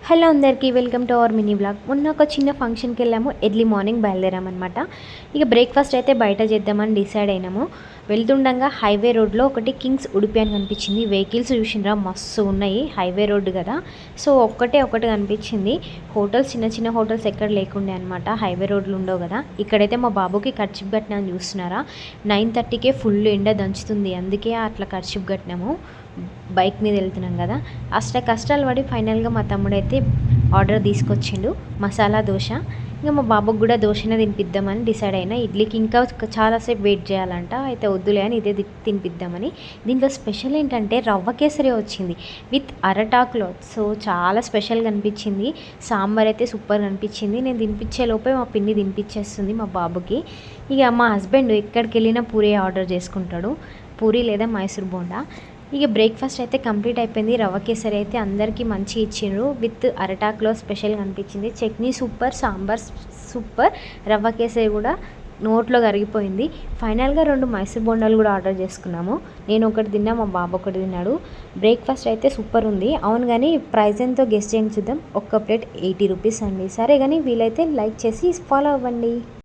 Hello అందరికీ welcome to our mini blog. మొన్న ఒక చిన్న ఫంక్షన్కి వెళ్ళాము. ఎర్లీ మార్నింగ్ బయలుదేరామన్నమాట. ఇక బ్రేక్ఫాస్ట్ అయితే బయట చేద్దామని డిసైడ్ అయినాము. వెళ్తుండగా హైవే రోడ్లో ఒకటి కింగ్స్ ఉడిపి అని కనిపించింది. వెహికల్స్ చూసినరా మస్తు ఉన్నాయి, హైవే రోడ్డు కదా. సో ఒకటి కనిపించింది. హోటల్స్ చిన్న చిన్న హోటల్స్ ఎక్కడ లేకుండే అనమాట, హైవే రోడ్లు ఉండవు కదా. ఇక్కడైతే మా బాబుకి ఖర్చు కట్టినాను చూస్తున్నారా. 9:30కే ఫుల్ ఎండ దంచుతుంది, అందుకే అట్లా ఖర్చు కట్టినాము. బైక్ మీద వెళ్తున్నాం కదా. కష్టాలు పడి ఫైనల్గా మా తమ్ముడైతే ఆర్డర్ తీసుకొచ్చిండు మసాలా దోశ. ఇంకా మా బాబుకి కూడా దోశనే తినిపిద్దామని డిసైడ్ అయినా. ఇడ్లీకి ఇంకా చాలాసేపు వెయిట్ చేయాలంట, అయితే వద్దులే అని ఇదే తినిపిద్దామని. దీంట్లో స్పెషల్ ఏంటంటే రవ్వ కేసరి వచ్చింది విత్ అరటాకులో. సో చాలా స్పెషల్గా అనిపించింది. సాంబార్ అయితే సూపర్గా అనిపించింది. నేను తినిపించే లోపే మా పిన్ని తినిపించేస్తుంది మా బాబుకి. ఇక మా హస్బెండ్ ఎక్కడికి వెళ్ళినా పూరి ఆర్డర్ చేసుకుంటాడు, పూరి లేదా మైసూర్ బోండా. ఇక బ్రేక్ఫాస్ట్ అయితే కంప్లీట్ అయిపోయింది. రవ్వ కేసరి అయితే అందరికీ మంచి ఇచ్చిండ్రు విత్ అరటాక్లో స్పెషల్గా అనిపించింది. చట్నీ సూపర్, సాంబార్ సూపర్, రవ్వ కేసరి కూడా నోట్లో కరిగిపోయింది. ఫైనల్గా 2 మైసూర్ బోండాలు కూడా ఆర్డర్ చేసుకున్నాము. నేను ఒకటి తిన్నా, మా బాబు ఒకటి తిన్నాడు. బ్రేక్ఫాస్ట్ అయితే సూపర్ ఉంది. అవును కానీ ప్రైస్ ఎంతో గెస్ట్ చేయండి చూద్దాం. ఒక్క ప్లేట్ 80 రూపీస్ అండి. సరే కానీ వీలైతే లైక్ చేసి ఫాలో అవ్వండి.